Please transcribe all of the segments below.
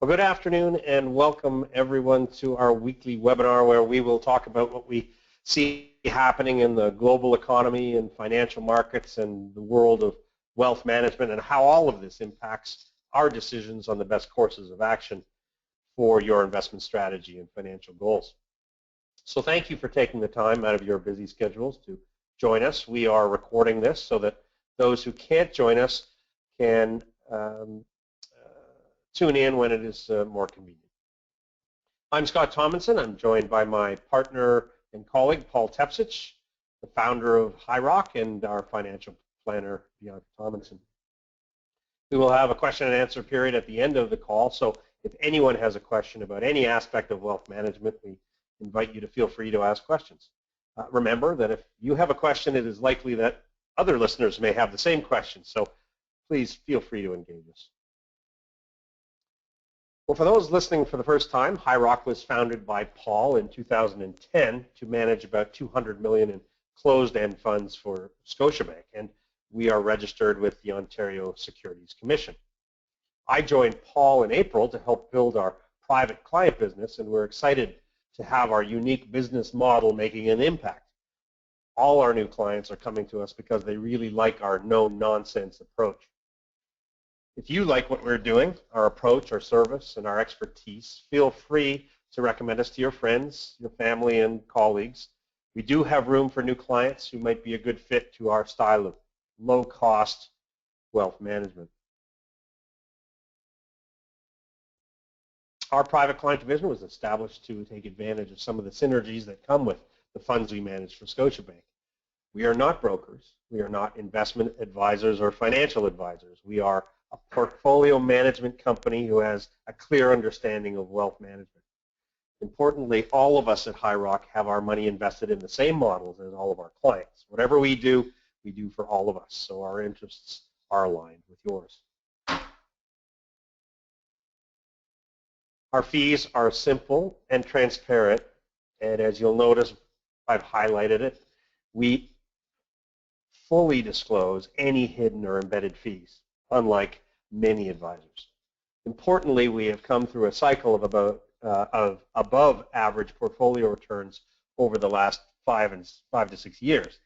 Well, good afternoon and welcome everyone to our weekly webinar where we will talk about what we see happening in the global economy and financial markets and the world of wealth management and how all of this impacts our decisions on the best courses of action for your investment strategy and financial goals. So thank you for taking the time out of your busy schedules to join us. We are recording this so that those who can't join us can tune in when it is more convenient. I'm Scott Tomlinson. I'm joined by my partner and colleague, Paul Tepsich, the founder of HighRock, and our financial planner, Bianca Tomlinson. We will have a question and answer period at the end of the call, so if anyone has a question about any aspect of wealth management, we invite you to feel free to ask questions. Remember that if you have a question, it is likely that other listeners may have the same question, so please feel free to engage us. Well, for those listening for the first time, HighRock was founded by Paul in 2010 to manage about $200 million in closed-end funds for Scotiabank, and we are registered with the Ontario Securities Commission. I joined Paul in April to help build our private client business, and we're excited to have our unique business model making an impact. All our new clients are coming to us because they really like our no-nonsense approach. If you like what we're doing, our approach, our service, and our expertise, feel free to recommend us to your friends, your family, and colleagues. We do have room for new clients who might be a good fit to our style of low-cost wealth management. Our private client division was established to take advantage of some of the synergies that come with the funds we manage for Scotiabank. We are not brokers. We are not investment advisors or financial advisors. We are a portfolio management company who has a clear understanding of wealth management. Importantly, all of us at HighRock have our money invested in the same models as all of our clients. Whatever we do for all of us, so our interests are aligned with yours. Our fees are simple and transparent, and as you'll notice, I've highlighted it. We fully disclose any hidden or embedded fees, unlike many advisors. Importantly, we have come through a cycle of above average portfolio returns over the last 5 to 6 years.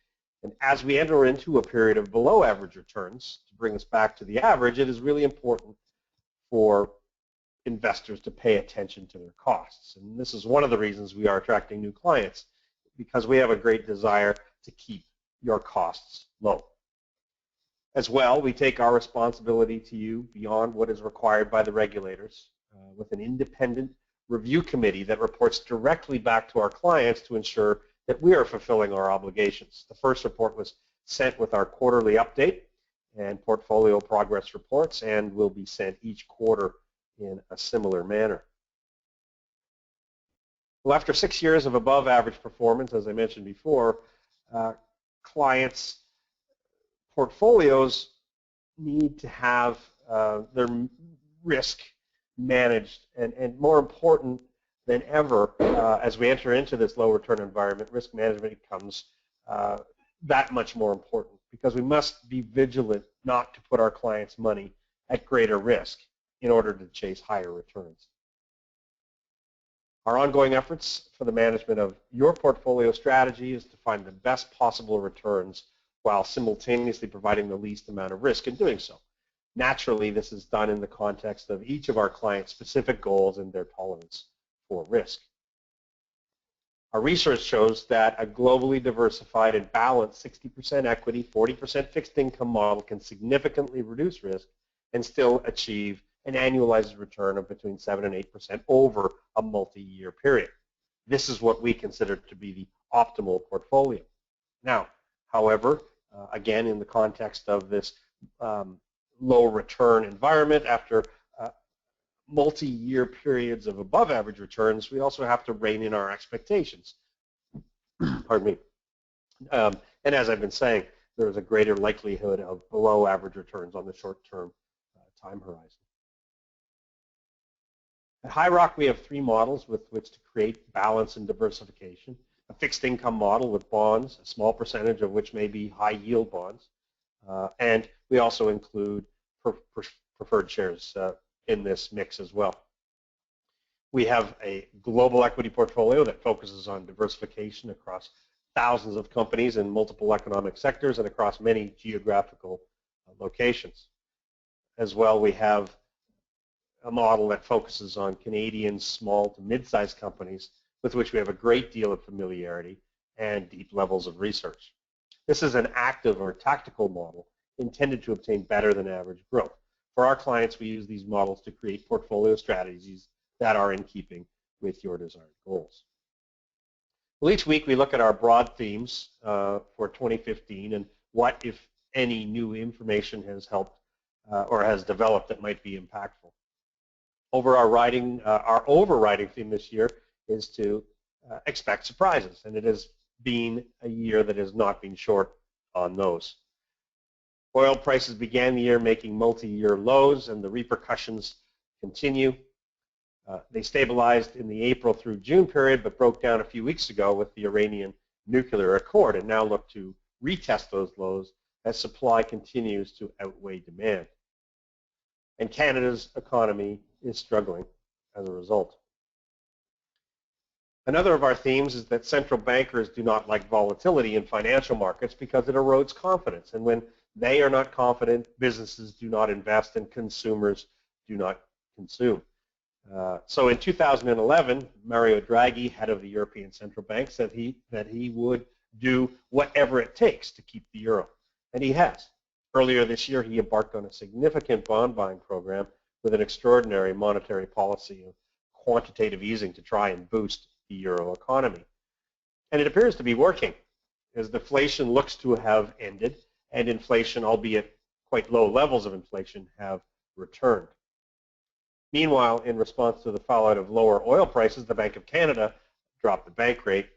And as we enter into a period of below average returns, to bring us back to the average, it is really important for investors to pay attention to their costs. And this is one of the reasons we are attracting new clients, because we have a great desire to keep your costs low. As well, we take our responsibility to you beyond what is required by the regulators with an independent review committee that reports directly back to our clients to ensure that we are fulfilling our obligations. The first report was sent with our quarterly update and portfolio progress reports, and will be sent each quarter in a similar manner. Well, after 6 years of above average performance, as I mentioned before, clients' portfolios need to have their risk managed, and more important than ever, as we enter into this low return environment, risk management becomes that much more important, because we must be vigilant not to put our clients' money at greater risk in order to chase higher returns. Our ongoing efforts for the management of your portfolio strategy is to find the best possible returns while simultaneously providing the least amount of risk in doing so. Naturally, this is done in the context of each of our clients' specific goals and their tolerance for risk. Our research shows that a globally diversified and balanced 60% equity, 40% fixed income model can significantly reduce risk and still achieve an annualized return of between 7 and 8% over a multi-year period. This is what we consider to be the optimal portfolio. Now, however, again, in the context of this low return environment, after multi-year periods of above average returns, we also have to rein in our expectations. Pardon me. And as I've been saying, there is a greater likelihood of below average returns on the short-term time horizon. At HighRock, we have 3 models with which to create balance and diversification. A fixed income model with bonds, a small percentage of which may be high yield bonds, and we also include preferred shares in this mix as well. We have a global equity portfolio that focuses on diversification across thousands of companies in multiple economic sectors and across many geographical locations. As well, we have a model that focuses on Canadian small to mid-sized companies with which we have a great deal of familiarity and deep levels of research. This is an active or tactical model intended to obtain better than average growth. For our clients, we use these models to create portfolio strategies that are in keeping with your desired goals. Well, each week we look at our broad themes for 2015 and what, if any, new information has helped or has developed that might be impactful. Our overriding theme this year is to expect surprises, and it has been a year that has not been short on those. Oil prices began the year making multi-year lows, and the repercussions continue. They stabilized in the April through June period, but broke down a few weeks ago with the Iranian nuclear accord, and now look to retest those lows as supply continues to outweigh demand. And Canada's economy is struggling as a result. Another of our themes is that central bankers do not like volatility in financial markets because it erodes confidence. And when they are not confident, businesses do not invest and consumers do not consume. So in 2011, Mario Draghi, head of the European Central Bank, said that he would do whatever it takes to keep the euro, and he has. Earlier this year, he embarked on a significant bond buying program with an extraordinary monetary policy of quantitative easing to try and boost the euro economy. And it appears to be working, as deflation looks to have ended, and inflation, albeit quite low levels of inflation, have returned. Meanwhile, in response to the fallout of lower oil prices, the Bank of Canada dropped the bank rate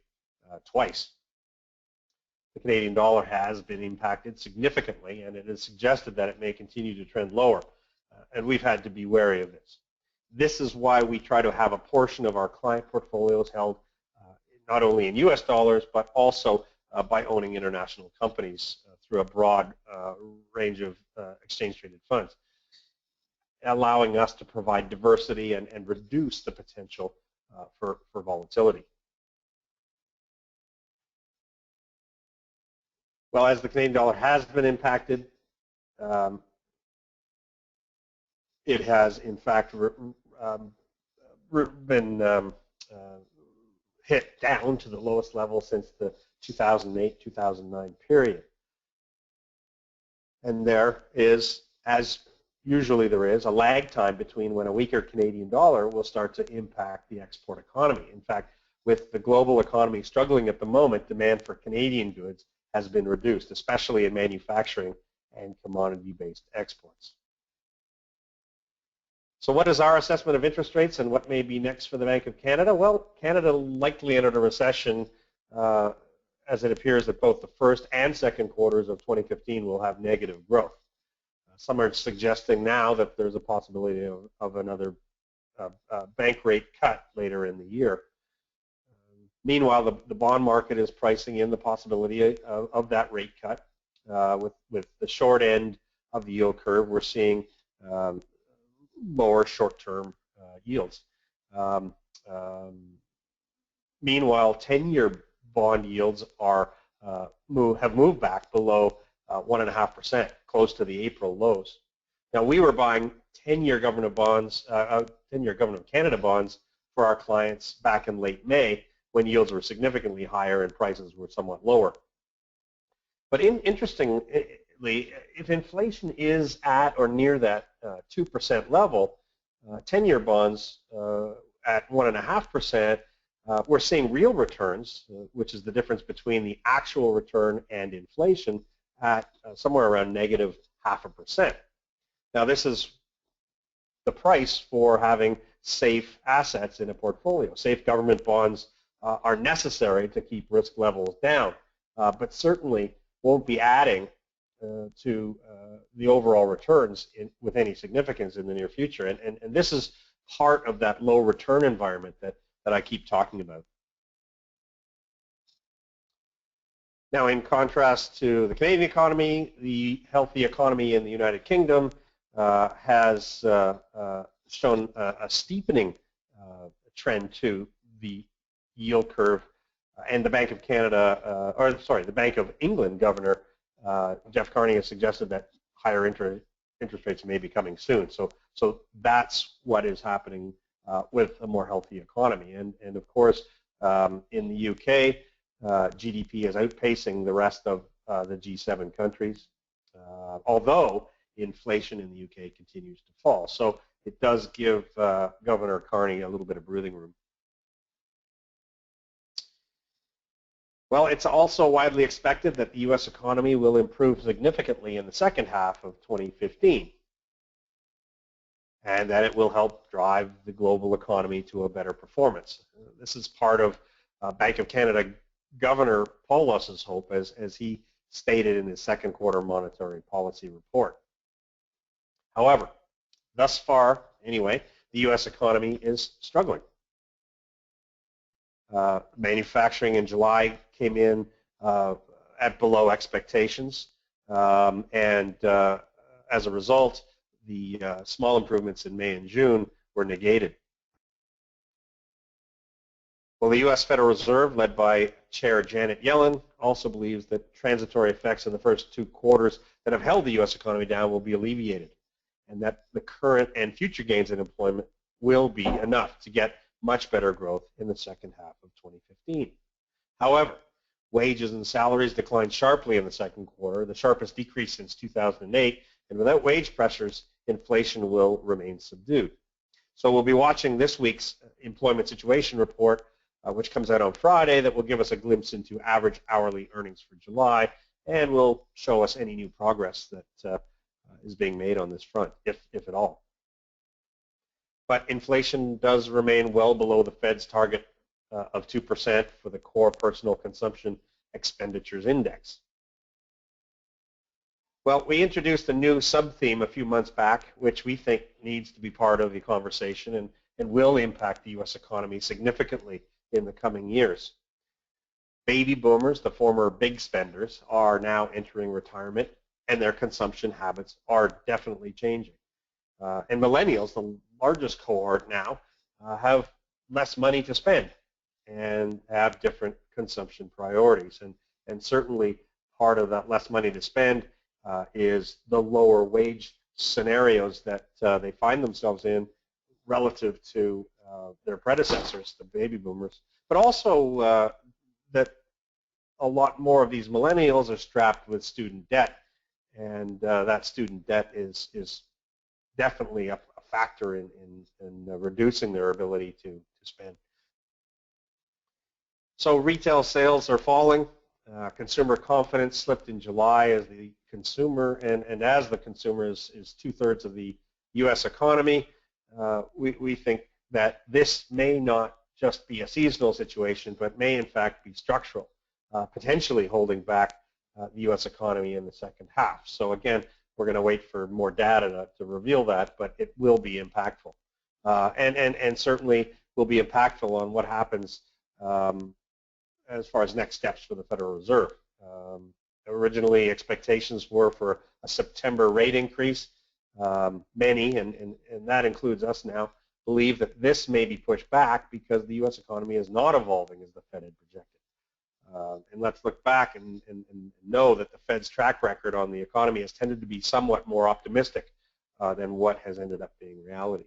twice. The Canadian dollar has been impacted significantly, and it is suggested that it may continue to trend lower, and we've had to be wary of this. This is why we try to have a portion of our client portfolios held not only in US dollars, but also by owning international companies through a broad range of exchange-traded funds, allowing us to provide diversity and reduce the potential for volatility. Well, as the Canadian dollar has been impacted, it has in fact been hit down to the lowest level since the 2008-2009 period. And there is, as usually there is, a lag time between when a weaker Canadian dollar will start to impact the export economy. In fact, with the global economy struggling at the moment, demand for Canadian goods has been reduced, especially in manufacturing and commodity-based exports. So what is our assessment of interest rates and what may be next for the Bank of Canada? Well, Canada likely entered a recession as it appears that both the first and second quarters of 2015 will have negative growth. Some are suggesting now that there's a possibility of another bank rate cut later in the year. Meanwhile, the bond market is pricing in the possibility of that rate cut. With the short end of the yield curve, we're seeing lower short-term yields. Meanwhile, 10-year bond yields have moved back below 1.5%, close to the April lows. Now, we were buying 10-year government bonds, 10-year government of Canada bonds for our clients back in late May, when yields were significantly higher and prices were somewhat lower. But interestingly, if inflation is at or near that 2% level, 10-year bonds at 1.5%, we're seeing real returns, which is the difference between the actual return and inflation, at somewhere around negative 0.5%. Now, this is the price for having safe assets in a portfolio. Safe government bonds are necessary to keep risk levels down, but certainly won't be adding to the overall returns with any significance in the near future. And this is part of that low return environment that I keep talking about. Now, in contrast to the Canadian economy, the healthy economy in the United Kingdom has shown a steepening trend to the yield curve, and the Bank of Canada, or sorry, the Bank of England Governor Jeff Carney has suggested that higher interest rates may be coming soon. So that's what is happening with a more healthy economy. And of course, in the UK, GDP is outpacing the rest of the G7 countries, although inflation in the UK continues to fall. So it does give Governor Carney a little bit of breathing room. Well, it's also widely expected that the U.S. economy will improve significantly in the second half of 2015, and that it will help drive the global economy to a better performance. This is part of Bank of Canada Governor Paulos' hope, as he stated in his second quarter monetary policy report. However, thus far, anyway, the U.S. economy is struggling. Manufacturing in July came in at below expectations, and as a result, the small improvements in May and June were negated. Well, the U.S. Federal Reserve, led by Chair Janet Yellen, also believes that transitory effects in the first 2 quarters that have held the U.S. economy down will be alleviated, and that the current and future gains in employment will be enough to get much better growth in the second half of 2015. However, wages and salaries declined sharply in the second quarter, the sharpest decrease since 2008, and without wage pressures, inflation will remain subdued. So we'll be watching this week's employment situation report, which comes out on Friday, that will give us a glimpse into average hourly earnings for July, and will show us any new progress that is being made on this front, if at all. But inflation does remain well below the Fed's target of 2% for the core personal consumption expenditures index. Well, we introduced a new sub-theme a few months back, which we think needs to be part of the conversation and will impact the U.S. economy significantly in the coming years. Baby boomers, the former big spenders, are now entering retirement, and their consumption habits are definitely changing. And millennials, the largest cohort now, have less money to spend and have different consumption priorities. And certainly part of that less money to spend is the lower wage scenarios that they find themselves in relative to their predecessors, the baby boomers, but also that a lot more of these millennials are strapped with student debt, and that student debt is definitely a factor in reducing their ability to spend. So retail sales are falling. Consumer confidence slipped in July as the consumer, and as the consumer is 2/3 of the U.S. economy. We think that this may not just be a seasonal situation, but may in fact be structural, potentially holding back the U.S. economy in the second half. So again, we're going to wait for more data to reveal that, but it will be impactful, and certainly will be impactful on what happens as far as next steps for the Federal Reserve. Originally, expectations were for a September rate increase. Many, and that includes us now, believe that this may be pushed back because the U.S. economy is not evolving as the Fed had projected. And let's look back and know that the Fed's track record on the economy has tended to be somewhat more optimistic than what has ended up being reality.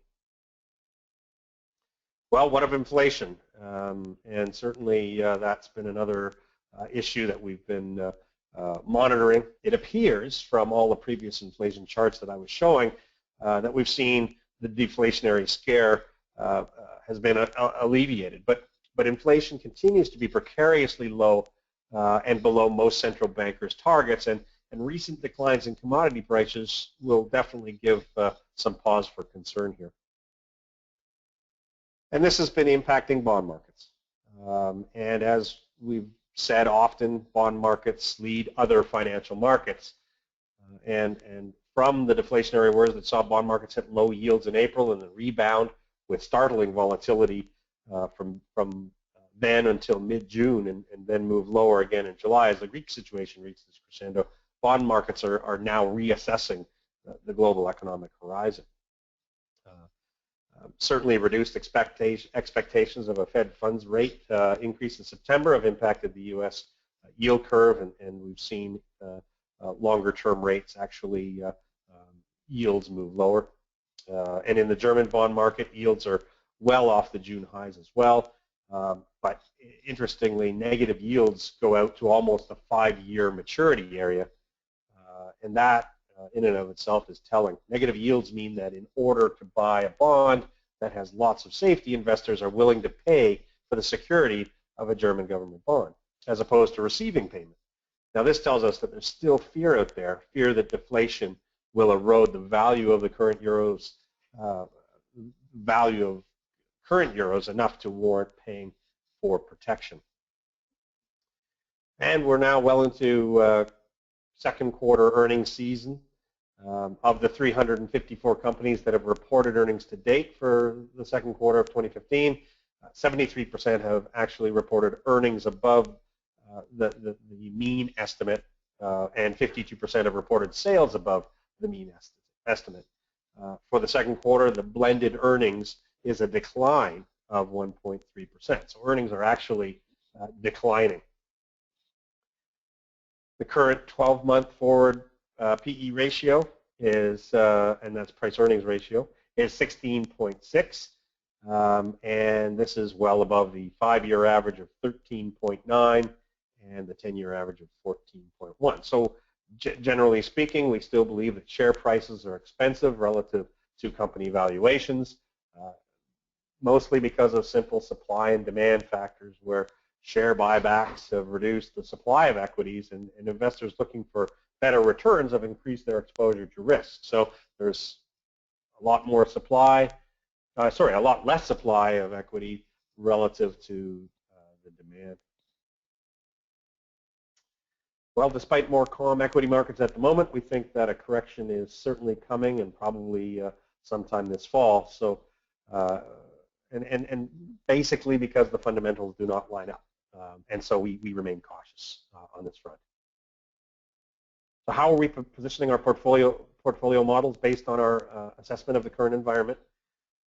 Well, what of inflation? And certainly that's been another issue that we've been monitoring. It appears from all the previous inflation charts that I was showing that we've seen the deflationary scare has been alleviated. But inflation continues to be precariously low and below most central bankers' targets, and recent declines in commodity prices will definitely give some pause for concern here. And this has been impacting bond markets. And as we've said often, bond markets lead other financial markets. And from the deflationary wars that saw bond markets hit low yields in April and then rebound with startling volatility from then until mid-June and then move lower again in July as the Greek situation reached this crescendo, bond markets are now reassessing the global economic horizon. Certainly reduced expectations of a Fed funds rate increase in September have impacted the U.S. Yield curve, and we've seen longer-term rates actually yields move lower. And in the German bond market, yields are well off the June highs as well. But interestingly, negative yields go out to almost a 5-year maturity area, and that in and of itself is telling. Negative yields mean that in order to buy a bond that has lots of safety, investors are willing to pay for the security of a German government bond, as opposed to receiving payment. Now, this tells us that there's still fear out there, fear that deflation will erode the value of the current euros, enough to warrant paying for protection. And we're now well into second quarter earnings season. Of the 354 companies that have reported earnings to date for the second quarter of 2015, 73% have actually reported earnings above the mean estimate, and 52% have reported sales above the mean estimate. For the second quarter, the blended earnings is a decline of 1.3%. So earnings are actually declining. The current 12-month forward PE ratio is, and that's price-earnings ratio, is 16.6, and this is well above the 5-year average of 13.9 and the 10-year average of 14.1. So generally speaking, we still believe that share prices are expensive relative to company valuations, mostly because of simple supply and demand factors where share buybacks have reduced the supply of equities, and investors looking for better returns have increased their exposure to risk. So there's a lot less supply of equity relative to the demand. Well, despite more calm equity markets at the moment, we think that a correction is certainly coming, and probably sometime this fall. So, and basically because the fundamentals do not line up, and so we remain cautious on this front. So how are we positioning our portfolio models based on our assessment of the current environment?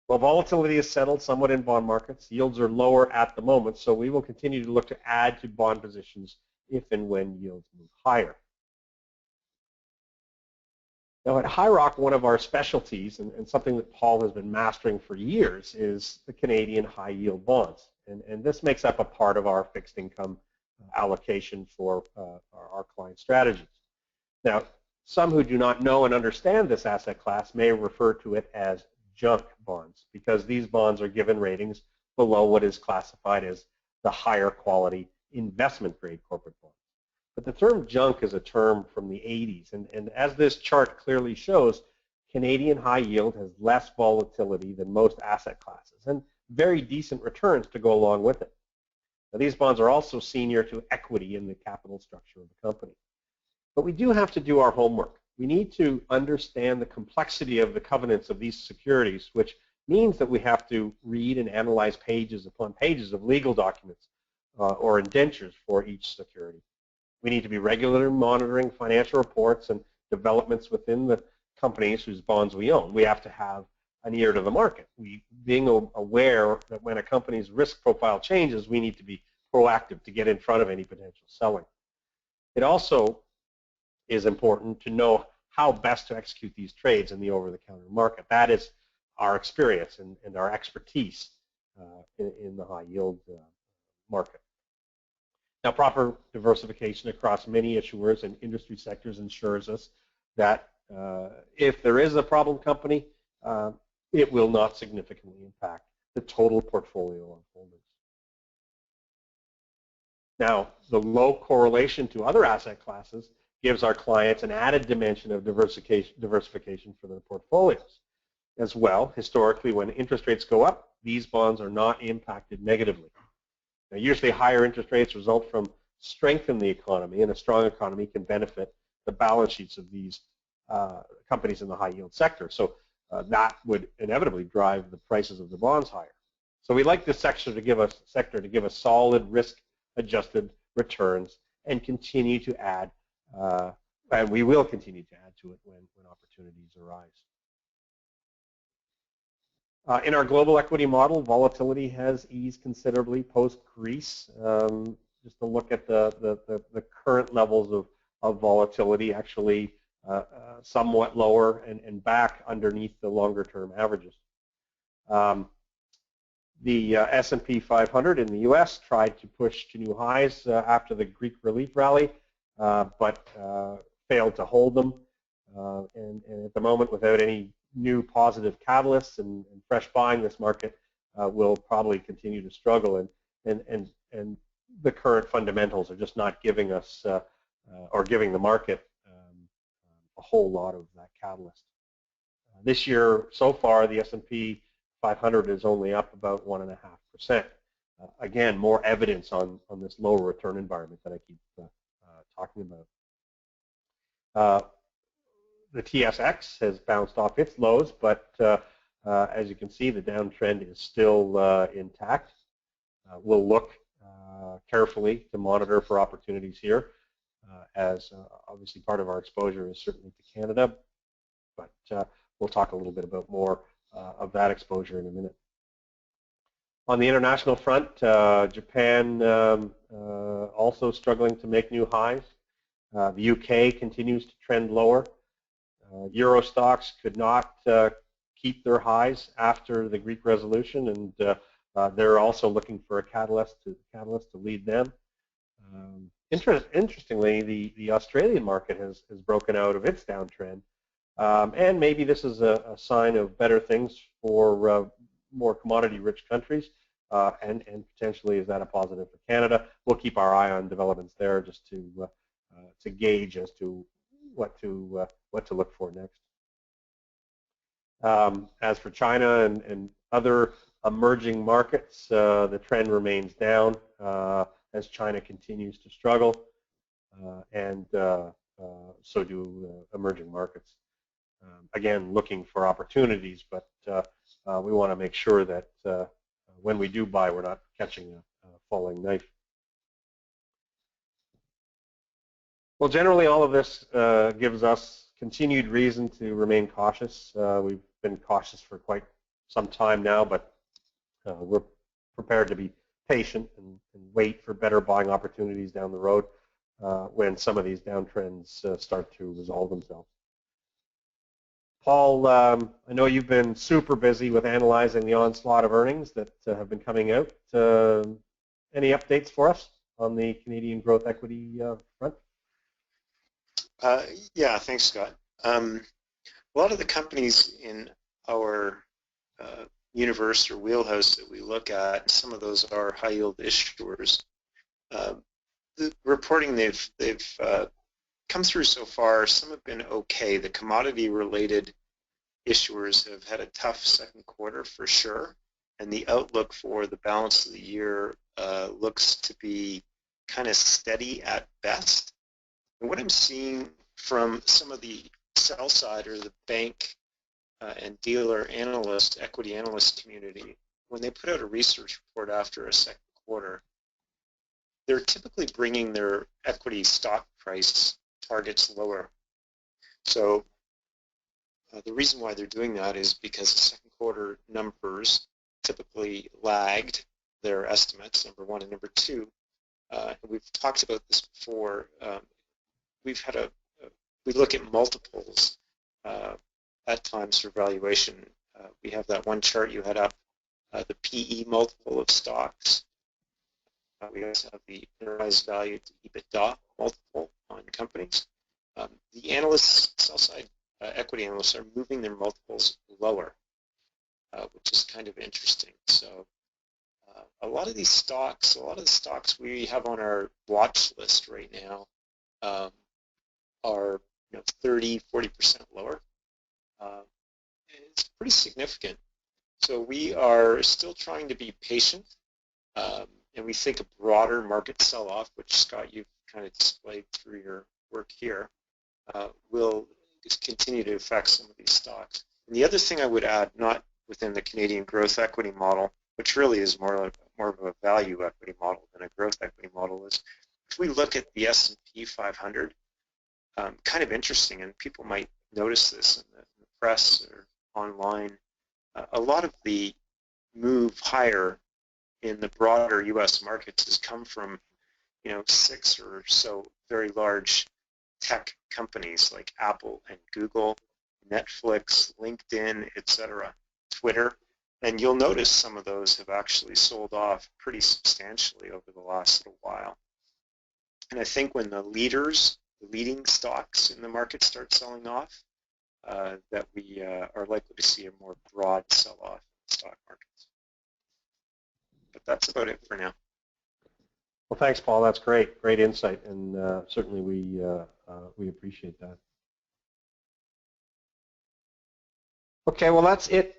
Well, volatility has settled somewhat in bond markets. Yields are lower at the moment, so we will continue to look to add to bond positions if and when yields move higher. Now at High Rock, one of our specialties, and something that Paul has been mastering for years, is the Canadian high yield bonds. And this makes up a part of our fixed income allocation for our client strategies. Now, some who do not know and understand this asset class may refer to it as junk bonds, because these bonds are given ratings below what is classified as the higher quality investment grade corporate bonds. But the term junk is a term from the 80s, and as this chart clearly shows, Canadian high yield has less volatility than most asset classes and very decent returns to go along with it. Now, these bonds are also senior to equity in the capital structure of the company. But we do have to do our homework. We need to understand the complexity of the covenants of these securities, which means that we have to read and analyze pages upon pages of legal documents or indentures for each security. We need to be regularly monitoring financial reports and developments within the companies whose bonds we own. We have to have an ear to the market. Being aware that when a company's risk profile changes, we need to be proactive to get in front of any potential selling. It also is important to know how best to execute these trades in the over-the-counter market. That is our experience and our expertise in the high yield market. Now, proper diversification across many issuers and industry sectors ensures us that if there is a problem company, it will not significantly impact the total portfolio of holdings. Now, the low correlation to other asset classes gives our clients an added dimension of diversification for their portfolios. As well, historically, when interest rates go up, these bonds are not impacted negatively. Now, usually higher interest rates result from strength in the economy, and a strong economy can benefit the balance sheets of these companies in the high yield sector. So that would inevitably drive the prices of the bonds higher. So we like this sector to give us solid risk-adjusted returns and continue to add, and we will continue to add to it when opportunities arise. In our global equity model, volatility has eased considerably post-Greece. Just to look at the current levels of volatility, actually somewhat lower and back underneath the longer-term averages. The S&P 500 in the U.S. tried to push to new highs after the Greek relief rally, but failed to hold them. And at the moment, without any new positive catalysts and fresh buying, this market will probably continue to struggle. And the current fundamentals are just not giving us or giving the market a whole lot of that catalyst. This year, so far, the S&P 500 is only up about 1.5%. Again, more evidence on this lower return environment that I keep talking about. The TSX has bounced off its lows, but as you can see, the downtrend is still intact. We'll look carefully to monitor for opportunities here, as obviously part of our exposure is certainly to Canada, but we'll talk a little bit about more of that exposure in a minute. On the international front, Japan also struggling to make new highs. The UK continues to trend lower. Euro stocks could not keep their highs after the Greek resolution, and they're also looking for a catalyst to lead them. Interestingly, the Australian market has broken out of its downtrend, and maybe this is a sign of better things for more commodity-rich countries, and potentially is that a positive for Canada? We'll keep our eye on developments there just to gauge as to what to look for next. As for China and other emerging markets, the trend remains down as China continues to struggle, and so do emerging markets. Again, looking for opportunities, but we want to make sure that when we do buy, we're not catching a falling knife. Well, generally, all of this gives us continued reason to remain cautious. We've been cautious for quite some time now, but we're prepared to be patient and wait for better buying opportunities down the road when some of these downtrends start to resolve themselves. Paul, I know you've been super busy with analyzing the onslaught of earnings that have been coming out. Any updates for us on the Canadian growth equity front? Yeah, thanks, Scott. A lot of the companies in our universe or wheelhouse that we look at, some of those are high-yield issuers. The reporting they've come through so far, some have been okay. The commodity-related issuers have had a tough second quarter for sure, and the outlook for the balance of the year looks to be kind of steady at best. And what I'm seeing from some of the sell side or the bank and dealer analyst, equity analyst community, when they put out a research report after a second quarter, they're typically bringing their equity stock price targets lower. So the reason why they're doing that is because the second quarter numbers typically lagged their estimates, number one, and number two, we've talked about this before, we look at multiples at times for valuation. We have that one chart you had up, the PE multiple of stocks. We also have the enterprise value to EBITDA multiple on companies. The analysts, sell-side equity analysts, are moving their multiples lower, which is kind of interesting. So a lot of these stocks, a lot of the stocks we have on our watch list right now are 30, 40% lower. It's pretty significant. So we are still trying to be patient, and we think a broader market sell-off, which Scott, you've kind of displayed through your work here, will continue to affect some of these stocks. And the other thing I would add, not within the Canadian growth equity model, which really is more of a value equity model than a growth equity model, is if we look at the S&P 500, kind of interesting, and people might notice this in the press or online, a lot of the move higher in the broader U.S. markets has come from, 6 or so very large tech companies like Apple and Google, Netflix, LinkedIn, etc., Twitter. And you'll notice some of those have actually sold off pretty substantially over the last little while. And I think when the leading stocks in the market start selling off, that we are likely to see a more broad sell-off in the stock markets. But that's about it for now. Well, thanks, Paul. That's great. Great insight, and certainly we appreciate that. Okay, well, that's it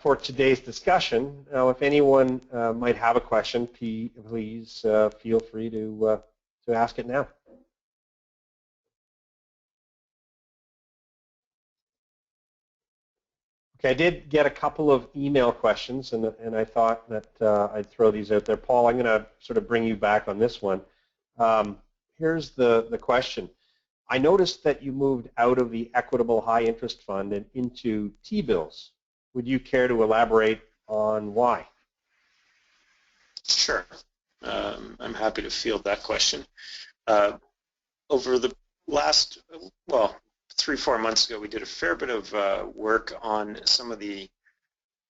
for today's discussion. Now, if anyone might have a question, please feel free to ask it now. Okay, I did get a couple of email questions, and I thought that I'd throw these out there. Paul, I'm going to sort of bring you back on this one. Here's the question. I noticed that you moved out of the Equitable High Interest Fund and into T-bills. Would you care to elaborate on why? Sure. I'm happy to field that question. Over the last, 3-4 months ago, we did a fair bit of work on some of the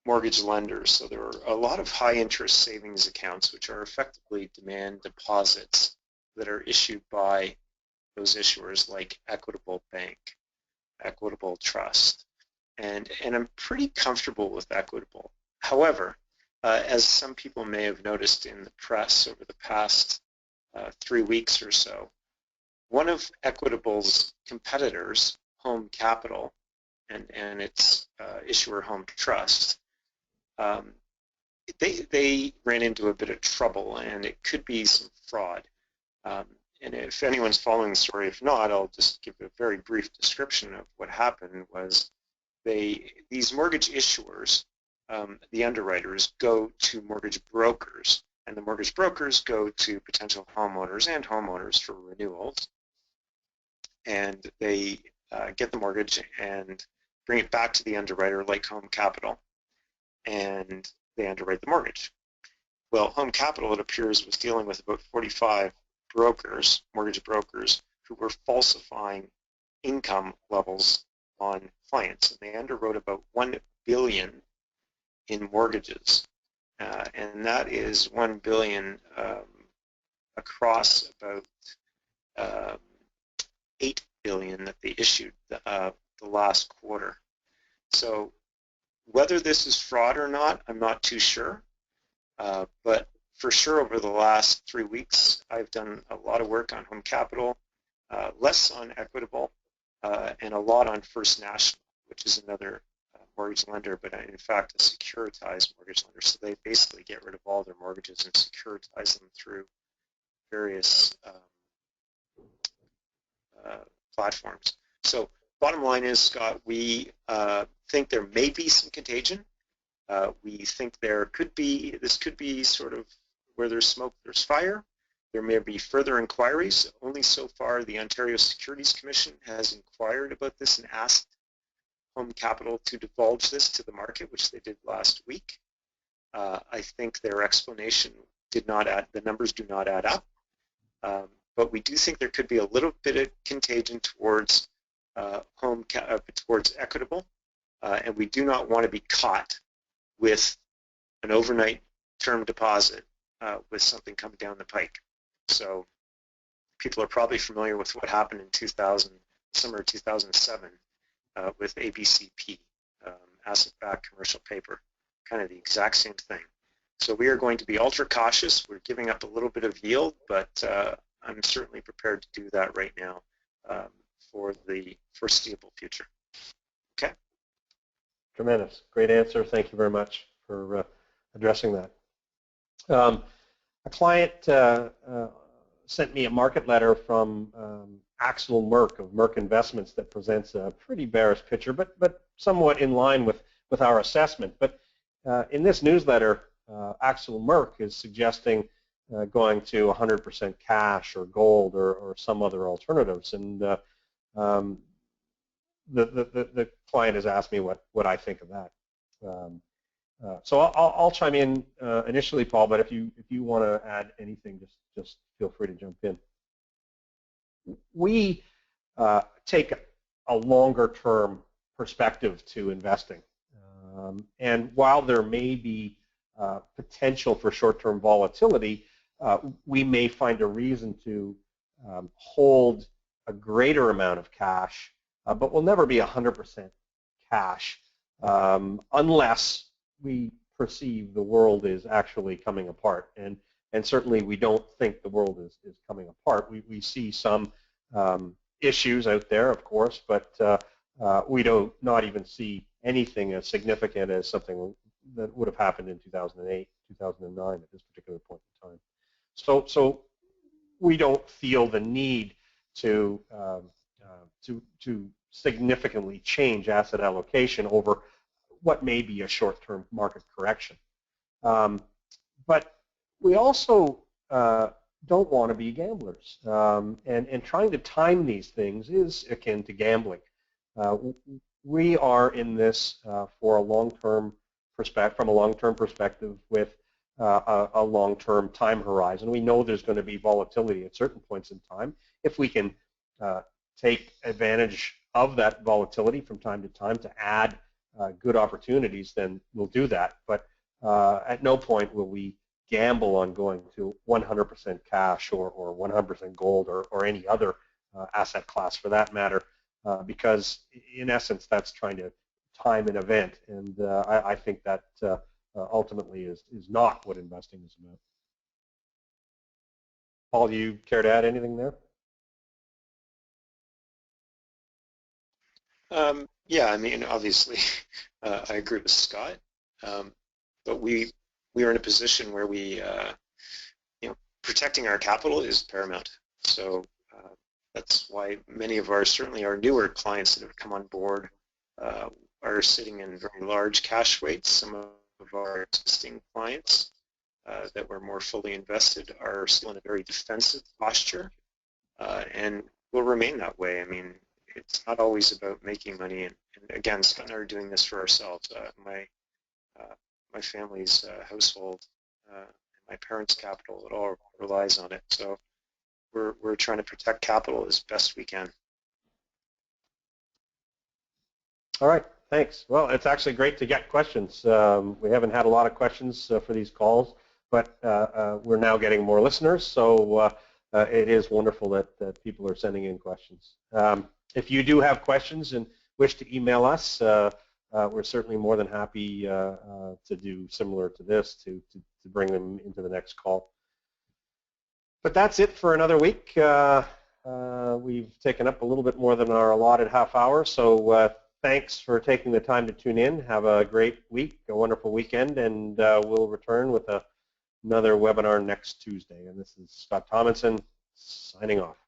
mortgage lenders. So there are a lot of high interest savings accounts, which are effectively demand deposits that are issued by those issuers like Equitable Bank, Equitable Trust. And I'm pretty comfortable with Equitable. However, as some people may have noticed in the press over the past 3 weeks or so, one of Equitable's competitors, Home Capital, and its issuer Home Trust, they ran into a bit of trouble, and it could be some fraud. And if anyone's following the story, if not, I'll just give a very brief description of what happened. Was these mortgage issuers, the underwriters, go to mortgage brokers, and the mortgage brokers go to potential homeowners and homeowners for renewals, and they get the mortgage and bring it back to the underwriter like Home Capital, and they underwrite the mortgage. Well, Home Capital, it appears, was dealing with about 45 brokers, mortgage brokers, who were falsifying income levels on clients, and they underwrote about $1 billion in mortgages, and that is $1 billion across about $8 billion that they issued the last quarter. So whether this is fraud or not, I'm not too sure, but for sure over the last 3 weeks, I've done a lot of work on Home Capital, less on Equitable, and a lot on First National, which is another mortgage lender, but in fact a securitized mortgage lender. So they basically get rid of all their mortgages and securitize them through various platforms. So bottom line is, Scott, we think there may be some contagion. We think this could be sort of where there's smoke, there's fire. There may be further inquiries. Only so far the Ontario Securities Commission has inquired about this and asked Home Capital to divulge this to the market, which they did last week. I think their explanation the numbers do not add up. But we do think there could be a little bit of contagion towards towards Equitable, and we do not want to be caught with an overnight term deposit with something coming down the pike. So people are probably familiar with what happened in summer of 2007 with ABCP, asset-backed commercial paper, kind of the exact same thing. So we are going to be ultra cautious. We're giving up a little bit of yield, but I'm certainly prepared to do that right now for the foreseeable future. Okay. Tremendous. Great answer. Thank you very much for addressing that. A client sent me a market letter from Axel Merck of Merck Investments that presents a pretty bearish picture, but somewhat in line with our assessment. But in this newsletter, Axel Merck is suggesting going to 100% cash or gold or some other alternatives. And the client has asked me what I think of that. So I'll chime in initially, Paul, but if you want to add anything, just feel free to jump in. We take a longer term perspective to investing. And while there may be potential for short-term volatility, we may find a reason to hold a greater amount of cash, but we'll never be 100% cash unless we perceive the world is actually coming apart. And certainly we don't think the world is coming apart. We see some issues out there, of course, but we do not even see anything as significant as something that would have happened in 2008, 2009 at this particular point in time. So we don't feel the need to significantly change asset allocation over what may be a short-term market correction. But we also don't want to be gamblers, and trying to time these things is akin to gambling. We are in this for a long-term perspective, from a long-term perspective, with a long-term time horizon. We know there's going to be volatility at certain points in time. If we can take advantage of that volatility from time to time to add good opportunities, then we'll do that. But at no point will we gamble on going to 100% cash or 100% gold or any other asset class for that matter, because in essence that's trying to time an event, and I think that ultimately is not what investing is about. Paul, do you care to add anything there? Yeah, I mean, obviously, I agree with Scott, but we are in a position where we, protecting our capital is paramount. So that's why many of certainly our newer clients that have come on board are sitting in very large cash weights. Some of our existing clients that were more fully invested are still in a very defensive posture, and will remain that way. I mean, it's not always about making money, and again, Scott and I are doing this for ourselves. My family's household, my parents' capital, it all relies on it. So we're trying to protect capital as best we can. All right, thanks. Well, it's actually great to get questions. We haven't had a lot of questions for these calls, but we're now getting more listeners, so it is wonderful that people are sending in questions. If you do have questions and wish to email us, we're certainly more than happy to do similar to this, to bring them into the next call. But that's it for another week. We've taken up a little bit more than our allotted half hour, so thanks for taking the time to tune in. Have a great week, a wonderful weekend, and we'll return with another webinar next Tuesday. And this is Scott Tomlinson signing off.